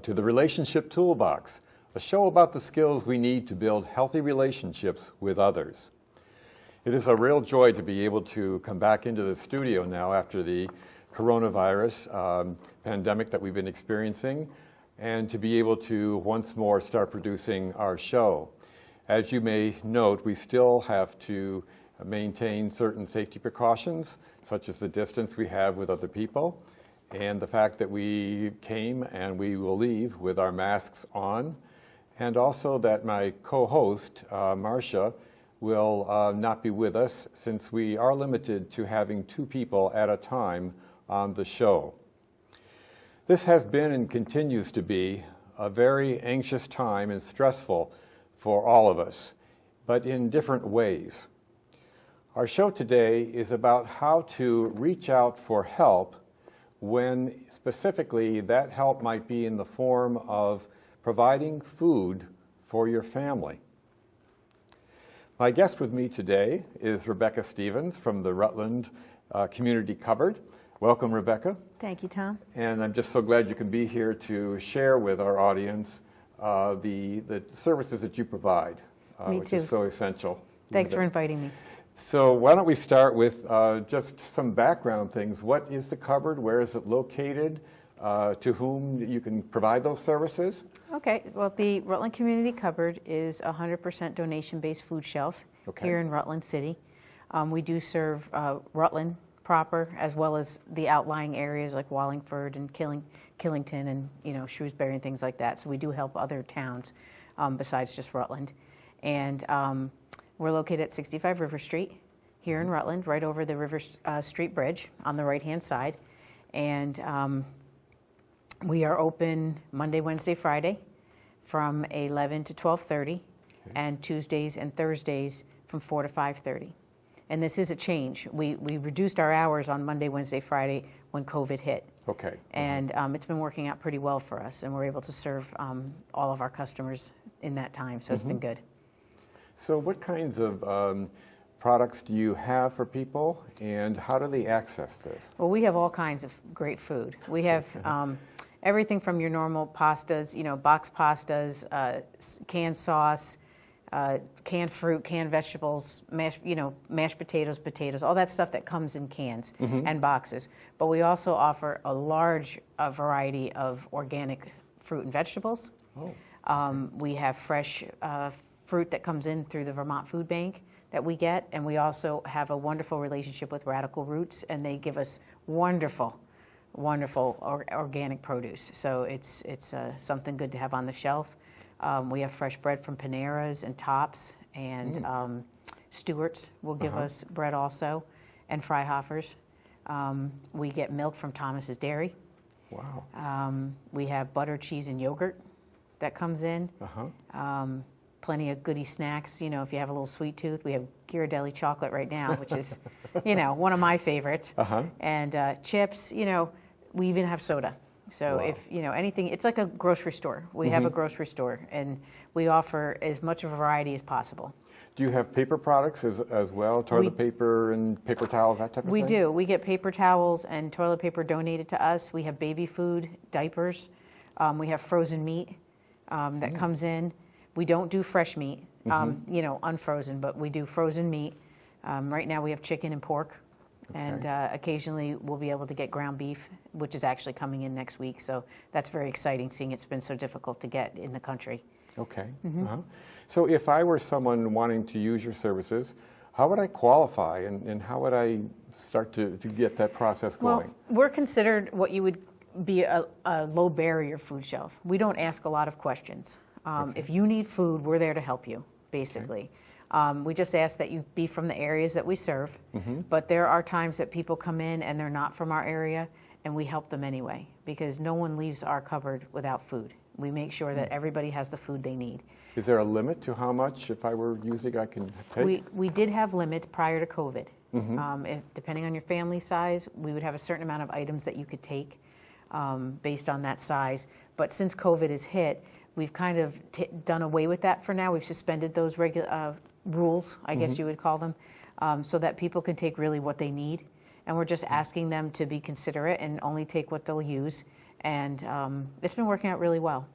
to the Relationship Toolbox, a show about the skills we need to build healthy relationships with others. It is a real joy to be able to come back into the studio now after the coronavirus pandemic that we've been experiencing, and to be able to once more start producing our show. As you may note, we still have to maintain certain safety precautions, such as the distance we have with other people, and the fact that we came and we will leave with our masks on, and also that my co-host, Marcia, will not be with us since we are limited to having 2 people at a time on the show. This has been and continues to be a very anxious time and stressful for all of us, but in different ways. Our show today is about how to reach out for help when specifically that help might be in the form of providing food for your family. My guest with me today is Rebekah Stephens from the Rutland Community Cupboard. Welcome, Rebekah. Thank you, Tom. And I'm just so glad you can be here to share with our audience the services that you provide, which is so essential. Thanks for inviting me. So why don't we start with just some background things. What is the cupboard? Where is it located? To whom you can provide those services? Okay. Well, the Rutland Community Cupboard is a 100% donation-based food shelf here in Rutland City. We do serve Rutland proper, as well as the outlying areas like Wallingford and Killington and Shrewsbury and things like that. So we do help other towns besides just Rutland. And we're located at 65 River Street here in Rutland, right over the River Street Bridge on the right-hand side. And we are open Monday, Wednesday, Friday from 11 to 12:30, and Tuesdays and Thursdays from 4 to 5:30. And this is a change. We reduced our hours on Monday, Wednesday, Friday when COVID hit. Okay. And it's been working out pretty well for us, and we're able to serve all of our customers in that time, so it's been good. So what kinds of products do you have for people, and how do they access this? Well, we have all kinds of great food. We have everything from your normal pastas, box pastas, canned sauce, canned fruit, canned vegetables, mashed potatoes, all that stuff that comes in cans and boxes. But we also offer a large variety of organic fruit and vegetables. We have fresh fruit that comes in through the Vermont Food Bank that we get, and we also have a wonderful relationship with Radical Roots, and they give us wonderful organic produce. So it's something good to have on the shelf. We have fresh bread from Panera's and Tops, and Stewart's will give us bread also, and Freihofer's. We get milk from Thomas's Dairy. Wow. We have butter, cheese, and yogurt that comes in. Plenty of goodie snacks. If you have a little sweet tooth, we have Ghirardelli chocolate right now, which is, one of my favorites. And chips. We even have soda. So if anything, it's like a grocery store. We have a grocery store, and we offer as much of a variety as possible. Do you have paper products as well? Toilet paper and paper towels, that type of thing? We do. We get paper towels and toilet paper donated to us. We have baby food, diapers. We have frozen meat that comes in. We don't do fresh meat, unfrozen, but we do frozen meat. Right now we have chicken and pork, and occasionally we'll be able to get ground beef, which is actually coming in next week. So that's very exciting, seeing it's been so difficult to get in the country. Okay. So if I were someone wanting to use your services, how would I qualify, and how would I start to get that process going? Well, we're considered what you would be a low barrier food shelf. We don't ask a lot of questions. If you need food, we're there to help you, basically. We just ask that you be from the areas that we serve, but there are times that people come in and they're not from our area, and we help them anyway, because no one leaves our cupboard without food. We make sure that everybody has the food they need. Is there a limit to how much, if I were using, I can take? We did have limits prior to COVID. Depending on your family size, we would have a certain amount of items that you could take based on that size. But since COVID has hit, we've kind of done away with that for now. We've suspended those rules, I guess you would call them, so that people can take really what they need. And we're just asking them to be considerate and only take what they'll use, and it's been working out really well.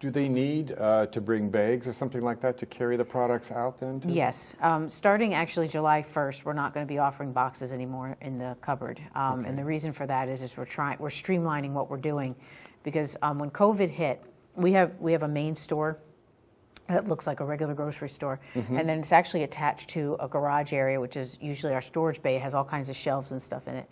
Do they need to bring bags or something like that to carry the products out then? Yes. Starting actually July 1st, we're not going to be offering boxes anymore in the cupboard. And the reason for that is we're streamlining what we're doing, because when COVID hit, we have a main store that looks like a regular grocery store, and then it's actually attached to a garage area, which is usually our storage bay. It has all kinds of shelves and stuff in it.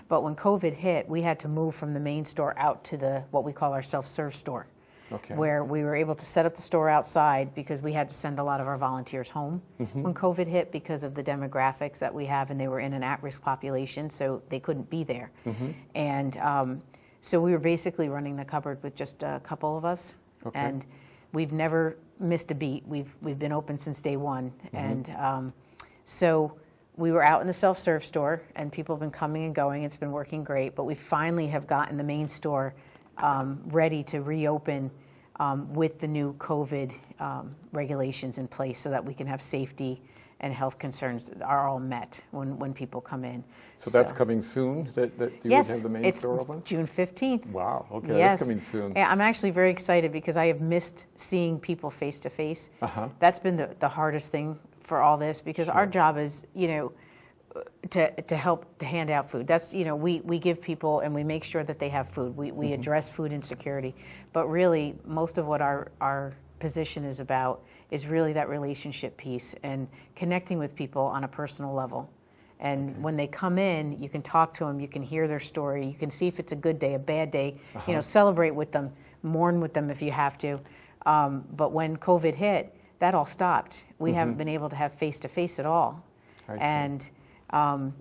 But when COVID hit, we had to move from the main store out to what we call our self-serve store. Okay. Where we were able to set up the store outside, because we had to send a lot of our volunteers home when COVID hit because of the demographics that we have, and they were in an at-risk population, so they couldn't be there. And so we were basically running the cupboard with just a couple of us, and we've never missed a beat. We've been open since day one, and so we were out in the self-serve store, and people have been coming and going. It's been working great, but we finally have gotten the main store ready to reopen with the new COVID regulations in place, so that we can have safety and health concerns that are all met when people come in. So that's coming soon, that you would have the main store open? Yes, June 15th. Wow, okay, that's coming soon. Yeah, I'm actually very excited, because I have missed seeing people face to face. That's been the hardest thing for all this, because our job is, to help to hand out food. That's, we give people, and we make sure that they have food. We address food insecurity, but really most of what our position is about is really that relationship piece and connecting with people on a personal level. And when they come in, you can talk to them, you can hear their story, you can see if it's a good day, a bad day, celebrate with them, mourn with them if you have to. But when COVID hit, that all stopped. We haven't been able to have face-to-face at all. And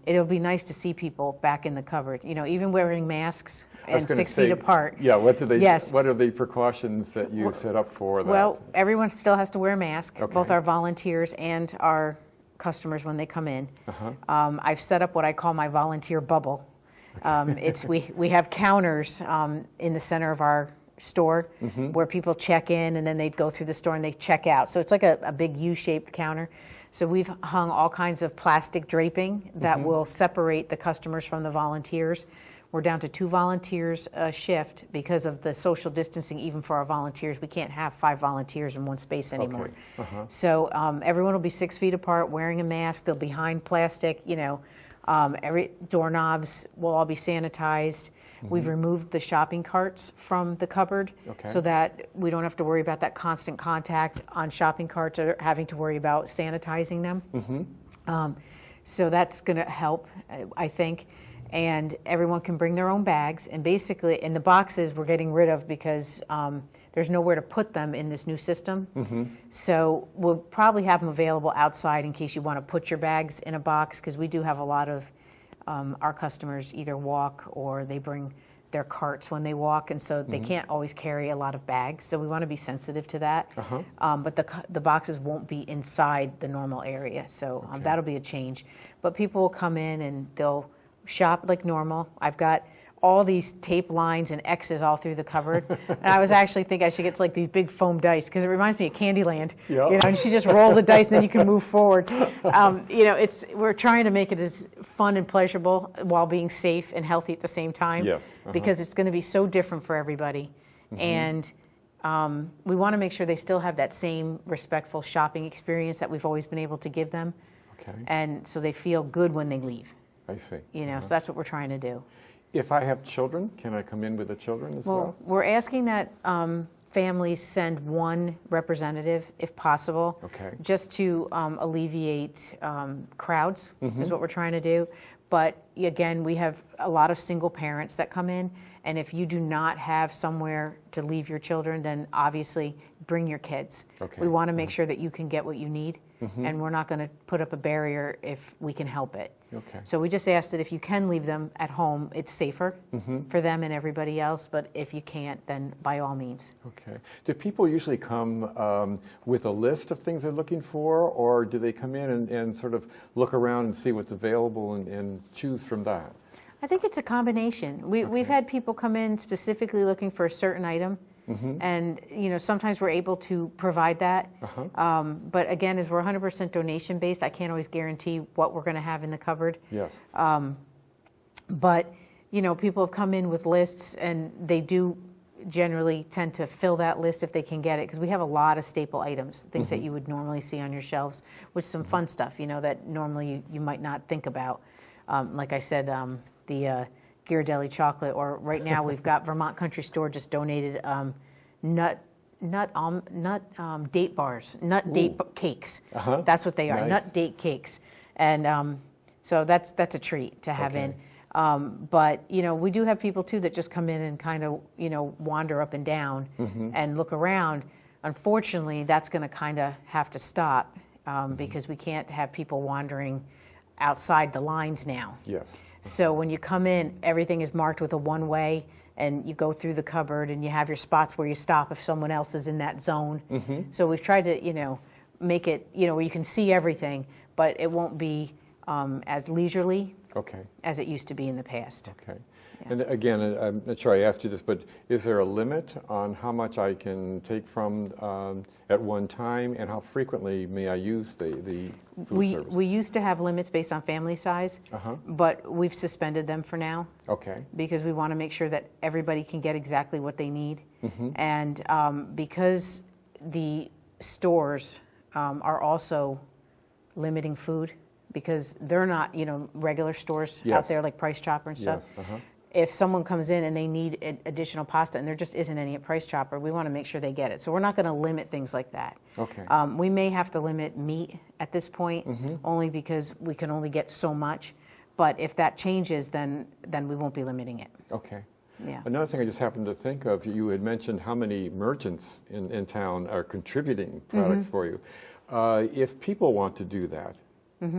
it'll be nice to see people back in the cupboard, even wearing masks and 6 feet apart. Yeah, what are the precautions that you set up for that? Well, everyone still has to wear a mask, both our volunteers and our customers when they come in. I've set up what I call my volunteer bubble. We have counters in the center of our store where people check in, and then they go through the store and they check out. So it's like a big U-shaped counter. So we've hung all kinds of plastic draping that will separate the customers from the volunteers. We're down to 2 volunteers a shift because of the social distancing. Even for our volunteers, we can't have 5 volunteers in one space anymore. So everyone will be 6 feet apart, wearing a mask. They'll be behind plastic. Every doorknobs will all be sanitized. We've removed the shopping carts from the cupboard so that we don't have to worry about that constant contact on shopping carts, or having to worry about sanitizing them. So that's going to help, I think. And everyone can bring their own bags. And basically, in the boxes, we're getting rid of, because there's nowhere to put them in this new system. So we'll probably have them available outside in case you want to put your bags in a box, because we do have a lot of our customers either walk or they bring their carts when they walk, and so they can't always carry a lot of bags. So we want to be sensitive to that. But the boxes won't be inside the normal area, so that'll be a change. But people will come in and they'll shop like normal. I've got all these tape lines and X's all through the cupboard. And I was actually thinking I should get like these big foam dice, because it reminds me of Candyland. And you just roll the dice and then you can move forward. We're trying to make it as fun and pleasurable while being safe and healthy at the same time. Because it's going to be so different for everybody. And we want to make sure they still have that same respectful shopping experience that we've always been able to give them. And so they feel good when they leave. I see. So that's what we're trying to do. If I have children, can I come in with the children as well? We're asking that families send 1 representative, if possible, just to alleviate crowds, is what we're trying to do. But again, we have a lot of single parents that come in, and if you do not have somewhere to leave your children, then obviously bring your kids. We want to make sure that you can get what you need, and we're not going to put up a barrier if we can help it. So we just ask that if you can leave them at home, it's safer for them and everybody else, but if you can't, then by all means. Do people usually come with a list of things they're looking for, or do they come in and sort of look around and see what's available and choose from that? I think it's a combination. We've had people come in specifically looking for a certain item, and sometimes we're able to provide that. But again, as we're 100% donation based, I can't always guarantee what we're going to have in the cupboard. But you know, people have come in with lists, and they do generally tend to fill that list if they can get it, because we have a lot of staple items, things that you would normally see on your shelves, with some fun stuff, you know, that normally you might not think about. Like I said, the Ghirardelli chocolate, or right now we've got Vermont Country Store just donated nut date bars, nut date cakes. That's what they are, Nice. nut date cakes, and so that's a treat to have in. But you know, we do have people too that just come in and kind of, you know, wander up and down and look around. Unfortunately, that's going to kind of have to stop because we can't have people wandering outside the lines now. Yes. So when you come in, everything is marked with a one-way, and you go through the cupboard, and you have your spots where you stop if someone else is in that zone. So we've tried to, you know, make it, you know, where you can see everything, but it won't be as leisurely as it used to be in the past. Okay. And again, I'm not sure I asked you this, but is there a limit on how much I can take from at one time, and how frequently may I use the food service? We used to have limits based on family size, but we've suspended them for now. Okay. Because we want to make sure that everybody can get exactly what they need. And because the stores are also limiting food, because they're not, you know, regular stores out there like Price Chopper and stuff. If someone comes in and they need additional pasta and there just isn't any at Price Chopper, we want to make sure they get it. So we're not going to limit things like that. Okay. We may have to limit meat at this point, only because we can only get so much. But if that changes, then we won't be limiting it. Okay. Yeah. Another thing I just happened to think of, you had mentioned how many merchants in town are contributing products for you. If people want to do that,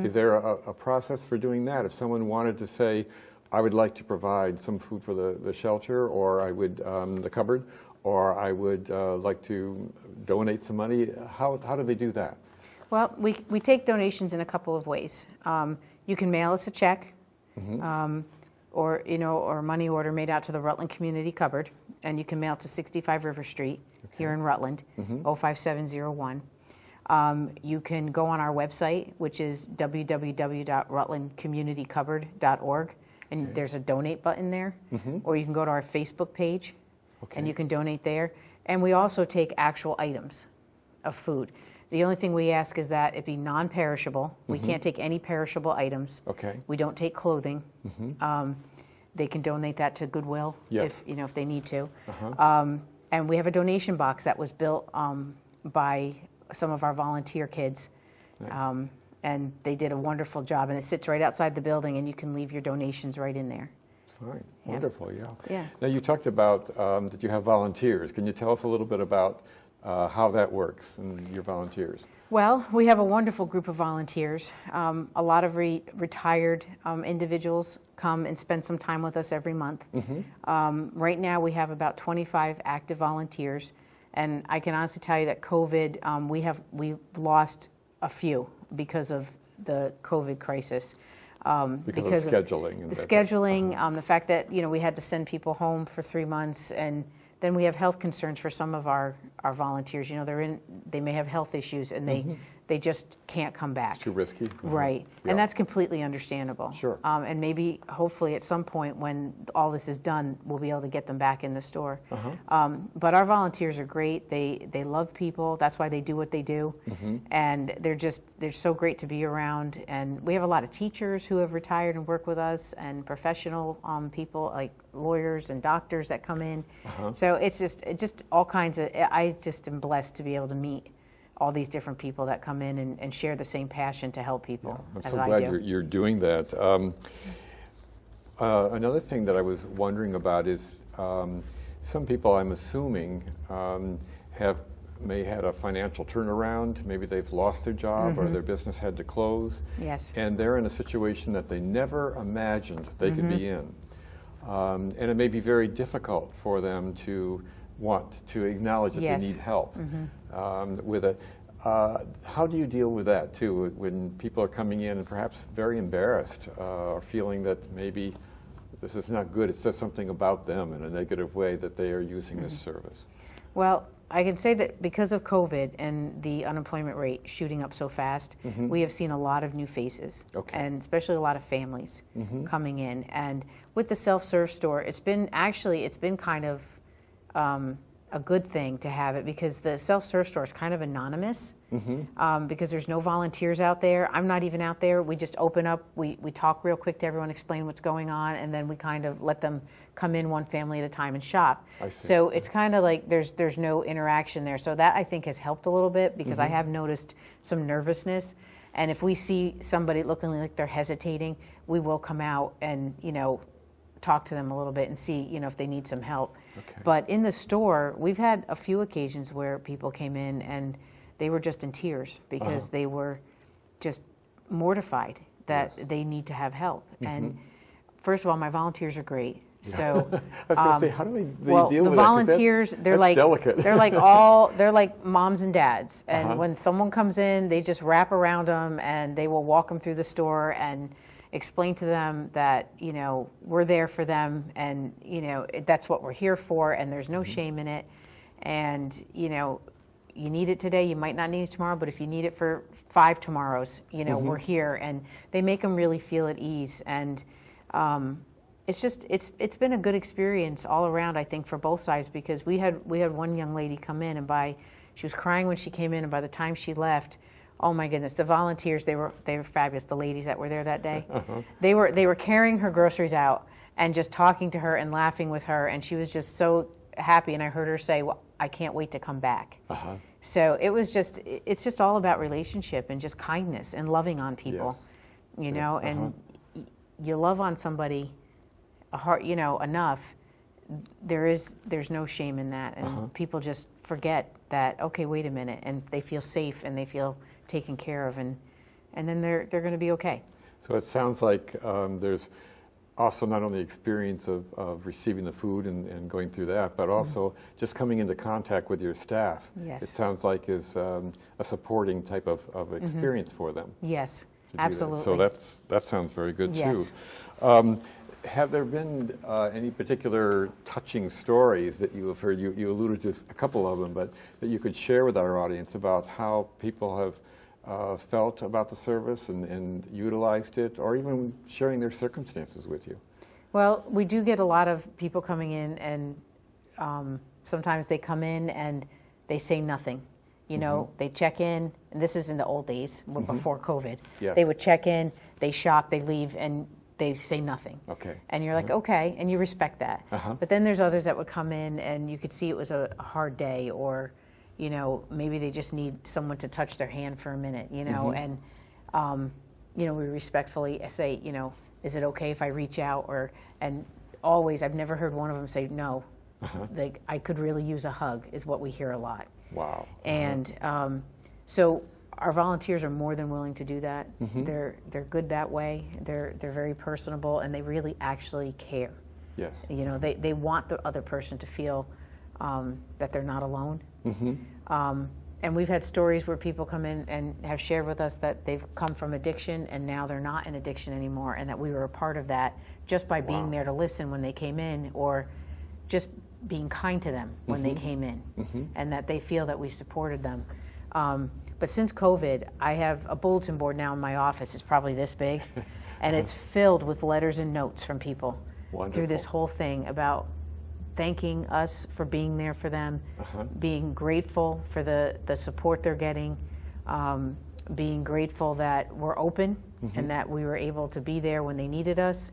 is there a process for doing that? If someone wanted to say, I would like to provide some food for the shelter, or I would, the cupboard, or I would like to donate some money, how do they do that? Well, we take donations in a couple of ways. You can mail us a check, or, you know, or a money order made out to the Rutland Community Cupboard, and you can mail to 65 River Street here in Rutland, 05701. You can go on our website, which is www.rutlandcommunitycupboard.org, and there's a donate button there, or you can go to our Facebook page, and you can donate there. And we also take actual items of food. The only thing we ask is that it be non-perishable. We can't take any perishable items. We don't take clothing. They can donate that to Goodwill if, you know, if they need to. And we have a donation box that was built by some of our volunteer kids. And they did a wonderful job, and it sits right outside the building, and you can leave your donations right in there. Fine. Wonderful, yeah. Now, you talked about that you have volunteers. Can you tell us a little bit about how that works and your volunteers? Well, we have a wonderful group of volunteers. A lot of retired individuals come and spend some time with us every month. Right now, we have about 25 active volunteers, and I can honestly tell you that COVID, we've lost a few because of the COVID crisis. Because of scheduling. The scheduling, the fact that, you know, we had to send people home for 3 months, and then we have health concerns for some of our volunteers. You know, they may have health issues, and they just can't come back. It's too risky. Right. And that's completely understandable. Sure. And maybe, hopefully, at some point when all this is done, we'll be able to get them back in the store. But our volunteers are great. They love people. That's why they do what they do. And they're so great to be around. And we have a lot of teachers who have retired and work with us, and professional people like lawyers and doctors that come in. So it's just all kinds of, I just am blessed to be able to meet all these different people that come in and share the same passion to help people. I'm so glad you're doing that. Another thing that I was wondering about is some people, I'm assuming, may had a financial turnaround. Maybe they've lost their job or their business had to close. Yes. And they're in a situation that they never imagined they could be in. And it may be very difficult for them to want to acknowledge that they need help with it. How do you deal with that too, when people are coming in and perhaps very embarrassed or feeling that maybe this is not good, it says something about them in a negative way that they are using this service? Well, I can say that because of COVID and the unemployment rate shooting up so fast, we have seen a lot of new faces, and especially a lot of families coming in. And with the self-serve store, it's been kind of a good thing to have it, because the self-serve store is kind of anonymous, because there's no volunteers out there. I'm not even out there. We just open up, we talk real quick to everyone, explain what's going on, and then we kind of let them come in one family at a time and shop. So it's kind of like there's no interaction there. So that, I think, has helped a little bit, because I have noticed some nervousness. And if we see somebody looking like they're hesitating, we will come out and, talk to them a little bit and see, if they need some help. But in the store, we've had a few occasions where people came in and they were just in tears, because they were just mortified that they need to have help. And first of all, my volunteers are great. So I was going to say, how do they deal with the volunteers, they're like delicate. they're like moms and dads. And when someone comes in, they just wrap around them and they will walk them through the store and explain to them that, we're there for them, and, that's what we're here for, and there's no shame in it. And, you need it today, you might not need it tomorrow, but if you need it for 5 tomorrows, we're here. And they make them really feel at ease. And it's been a good experience all around, I think, for both sides, because we had one young lady come in, and she was crying when she came in, and by the time she left, oh my goodness, the volunteers, they were fabulous. The ladies that were there that day, they were carrying her groceries out and just talking to her and laughing with her, and she was just so happy. And I heard her say, "Well, I can't wait to come back." So it's just all about relationship and just kindness and loving on people, and you love on somebody enough. There's no shame in that, and people just forget that. Okay, wait a minute, and they feel safe and they feel taken care of, and then they're going to be okay. So it sounds like there's also not only experience of receiving the food and going through that, but also just coming into contact with your staff. It sounds like is a supporting type of experience for them. Yes, absolutely. So that sounds very good too. Have there been any particular touching stories that you have heard? You alluded to a couple of them, but that you could share with our audience about how people have felt about the service and utilized it, or even sharing their circumstances with you? Well, we do get a lot of people coming in, and sometimes they come in and they say nothing. They check in, and this is in the old days, before COVID. They would check in, they shop, they leave, and they say nothing. And you're like, okay, and you respect that. But then there's others that would come in, and you could see it was a hard day, or maybe they just need someone to touch their hand for a minute, and we respectfully say, is it okay if I reach out? And always, I've never heard one of them say no. I could really use a hug, is what we hear a lot. Wow. And so our volunteers are more than willing to do that. They're good that way. They're very personable, and they really actually care. They want the other person to feel that they're not alone. And we've had stories where people come in and have shared with us that they've come from addiction, and now they're not in addiction anymore, and that we were a part of that just by being there to listen when they came in, or just being kind to them when they came in, and that they feel that we supported them. But since COVID, I have a bulletin board now in my office. It's probably this big, and it's filled with letters and notes from people through this whole thing about thanking us for being there for them, being grateful for the support they're getting, being grateful that we're open and that we were able to be there when they needed us,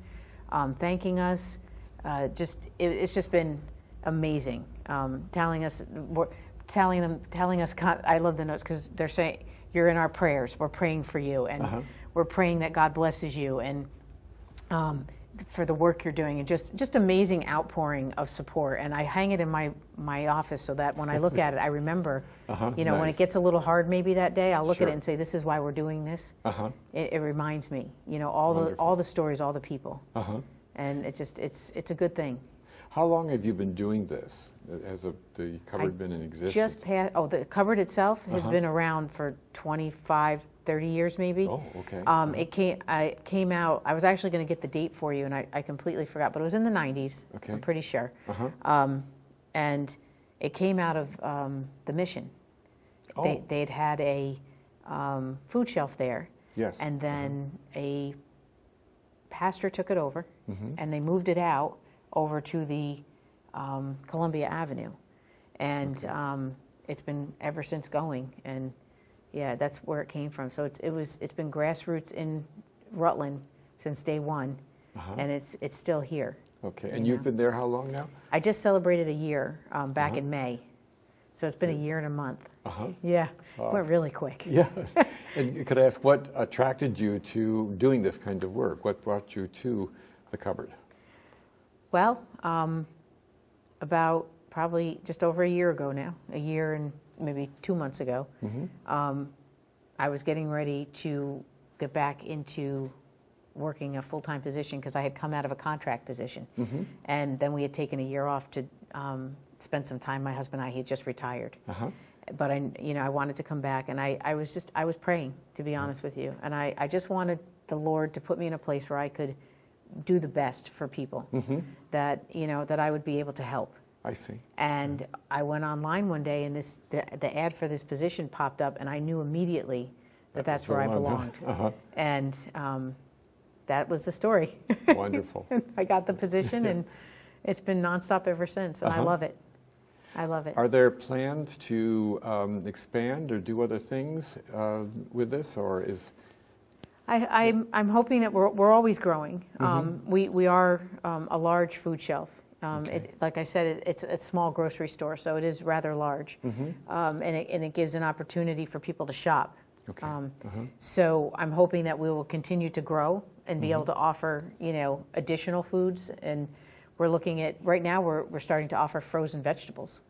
thanking us. It's just been amazing. Telling us, I love the notes, because they're saying, you're in our prayers. We're praying for you, and we're praying that God blesses you, and for the work you're doing, and just amazing outpouring of support. And I hang it in my office so that when I look at it, I remember, when it gets a little hard maybe that day, I'll look at it and say, this is why we're doing this. It reminds me, all the stories, all the people. And it's a good thing. How long have you been doing this? Has the cupboard been in existence? The cupboard itself has been around for 25, 30 years maybe. Oh, okay. It came out, I was actually going to get the date for you, and I completely forgot, but it was in the 90s, I'm pretty sure. And It came out of the mission. Oh. They'd had a food shelf there. Yes. And then a pastor took it over, Mm-hmm. and they moved it out over to the Columbia Avenue. And it's been ever since going. And yeah, that's where it came from. So it's been grassroots in Rutland since day one, and it's still here. Okay, and you've been there how long now? I just celebrated a year back in May, so it's been a year and a month. Yeah, it went really quick. Yes. And could I ask what attracted you to doing this kind of work? What brought you to the cupboard? Well, about probably just over a year ago now, a year and maybe 2 months ago, I was getting ready to get back into working a full-time position because I had come out of a contract position. And then we had taken a year off to spend some time. My husband and I, he had just retired. But I wanted to come back, and I was praying, to be honest with you. And I just wanted the Lord to put me in a place where I could do the best for people, that I would be able to help. I see. And I went online one day, and the ad for this position popped up, and I knew immediately that's where I belonged. And that was the story. Wonderful. I got the position, and it's been nonstop ever since, and I love it. I love it. Are there plans to expand or do other things with this, or is? I'm hoping that we're always growing. We are a large food shelf. Like I said, it's a small grocery store, so it is rather large, and it gives an opportunity for people to shop. So I'm hoping that we will continue to grow and be able to offer, additional foods. And we're looking at, right now we're starting to offer frozen vegetables,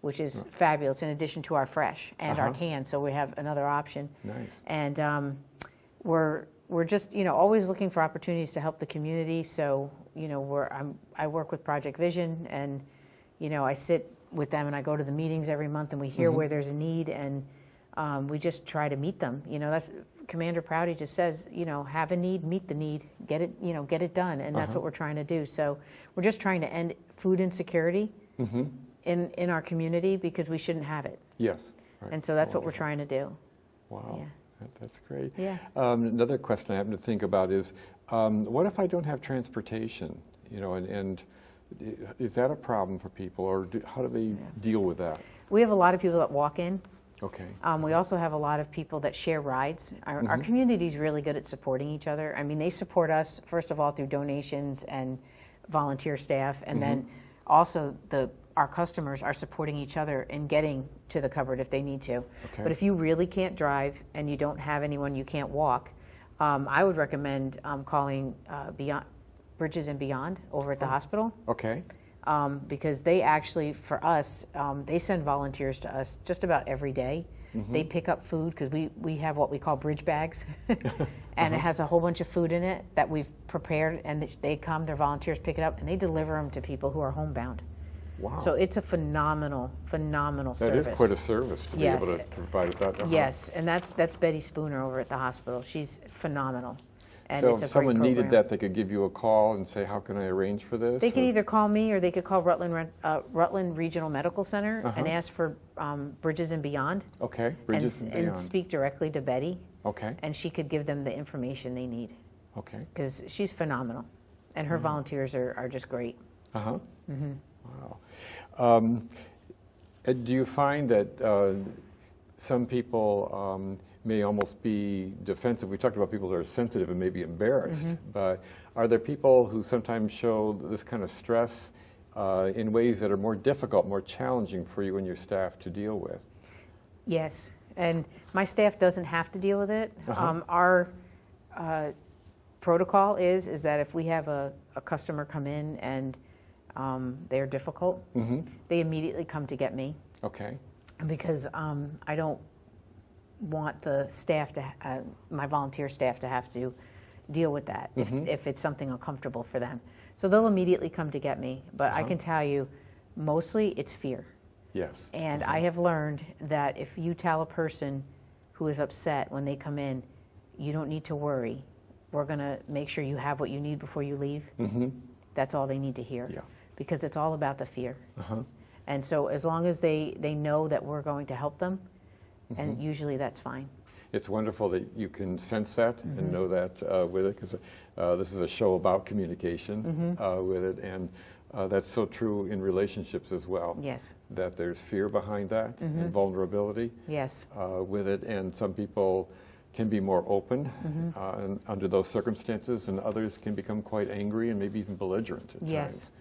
which is fabulous, in addition to our fresh and our canned. So we have another option. Nice. And we're just, always looking for opportunities to help the community. So, I work with Project Vision, and, I sit with them and I go to the meetings every month, and we hear where there's a need, and we just try to meet them. That's Commander Prouty just says, have a need, meet the need, get it done, and that's what we're trying to do. So we're just trying to end food insecurity in our community, because we shouldn't have it. Yes. Right. And so that's what we're trying to do. Wow. Yeah. That's great. Yeah. Another question I happen to think about is, what if I don't have transportation? And is that a problem for people, or how do they deal with that? We have a lot of people that walk in. Okay. We also have a lot of people that share rides. Our community is really good at supporting each other. I mean, they support us, first of all, through donations and volunteer staff, and then also our customers are supporting each other in getting to the cupboard if they need to. Okay. But if you really can't drive and you don't have anyone, you can't walk, I would recommend calling Bridges and Beyond over at the hospital. Okay. Because they actually, for us, they send volunteers to us just about every day. They pick up food, because we have what we call bridge bags, and it has a whole bunch of food in it that we've prepared, and they come, their volunteers pick it up, and they deliver them to people who are homebound. Wow. So it's a phenomenal service. That is quite a service to be able to provide that. Yes, and that's Betty Spooner over at the hospital. She's phenomenal. And so it's a if someone great needed program. that, they could give you a call and say, how can I arrange for this? They can either call me, or they could call Rutland Regional Medical Center and ask for Bridges and Beyond. Okay, Bridges and Beyond. And speak directly to Betty. Okay. And she could give them the information they need. Okay. Because she's phenomenal. And her volunteers are just great. Wow. Do you find that some people may almost be defensive? We talked about people that are sensitive and maybe embarrassed, but are there people who sometimes show this kind of stress in ways that are more difficult, more challenging for you and your staff to deal with? Yes, and my staff doesn't have to deal with it. Our protocol is that if we have a customer come in and they're difficult, they immediately come to get me. Okay. Because I don't want the staff my volunteer staff to have to deal with that if it's something uncomfortable for them. So they'll immediately come to get me. But I can tell you, mostly it's fear. Yes. And I have learned that if you tell a person who is upset when they come in, you don't need to worry. We're going to make sure you have what you need before you leave. That's all they need to hear. Yeah. Because it's all about the fear. And so as long as they know that we're going to help them, and usually that's fine. It's wonderful that you can sense that and know that with it, because this is a show about communication with it, and that's so true in relationships as well. Yes. That there's fear behind that and vulnerability. Yes. With it, and some people can be more open and under those circumstances, and others can become quite angry and maybe even belligerent at times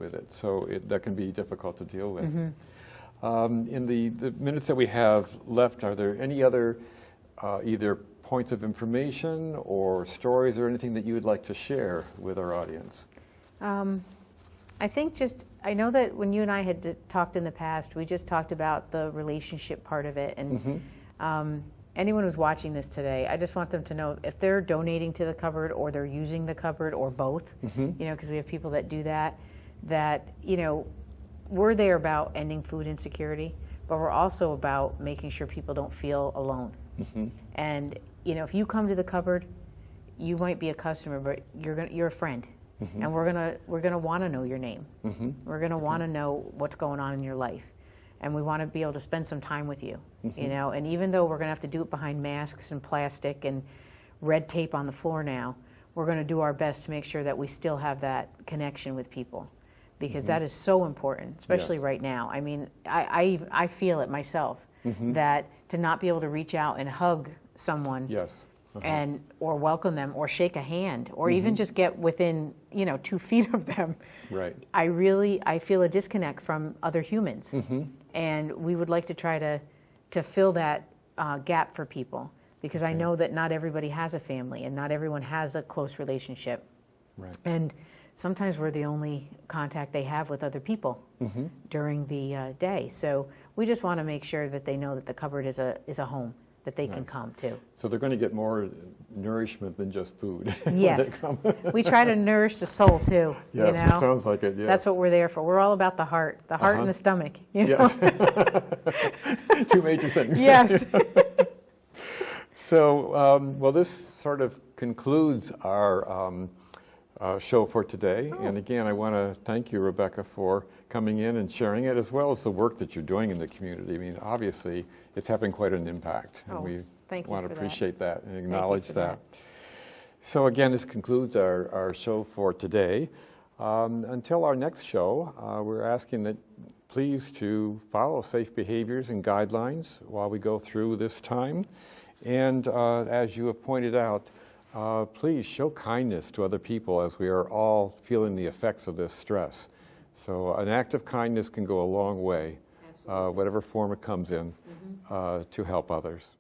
with it. So that can be difficult to deal with. In the minutes that we have left, are there any other either points of information or stories or anything that you would like to share with our audience? I think I know that when you and I had talked in the past, we just talked about the relationship part of it. And anyone who's watching this today, I just want them to know if they're donating to the cupboard or they're using the cupboard or both, you know, because we have people that do that, you know, we're there about ending food insecurity, but we're also about making sure people don't feel alone. And, you know, if you come to the cupboard, you might be a customer, but you're a friend. And we're gonna want to know your name. We're gonna want to know what's going on in your life, and we want to be able to spend some time with you. You know, and even though we're gonna have to do it behind masks and plastic and red tape on the floor now, we're gonna do our best to make sure that we still have that connection with people, because that is so important, especially right now. I mean, I feel it myself that to not be able to reach out and hug someone. And or welcome them or shake a hand or even just get within, you know, 2 feet of them. I feel a disconnect from other humans, and we would like to try to fill that gap for people, because I know that not everybody has a family and not everyone has a close relationship, and sometimes we're the only contact they have with other people during the day. So we just want to make sure that they know that the cupboard is a home that they can come to. So they're going to get more nourishment than just food. Yes. We try to nourish the soul too. Yes, you know? It sounds like it. Yes. That's what we're there for. We're all about the heart and the stomach. You know? Yes. 2 major things. Yes. So, well, this sort of concludes our show for today. And again, I want to thank you, Rebekah, for coming in and sharing it, as well as the work that you're doing in the community. I mean, obviously, it's having quite an impact, and we want to appreciate that and acknowledge that. So again, this concludes our show for today. Until our next show, we're asking that please to follow safe behaviors and guidelines while we go through this time. And as you have pointed out, please show kindness to other people, as we are all feeling the effects of this stress. So an act of kindness can go a long way, whatever form it comes in, to help others.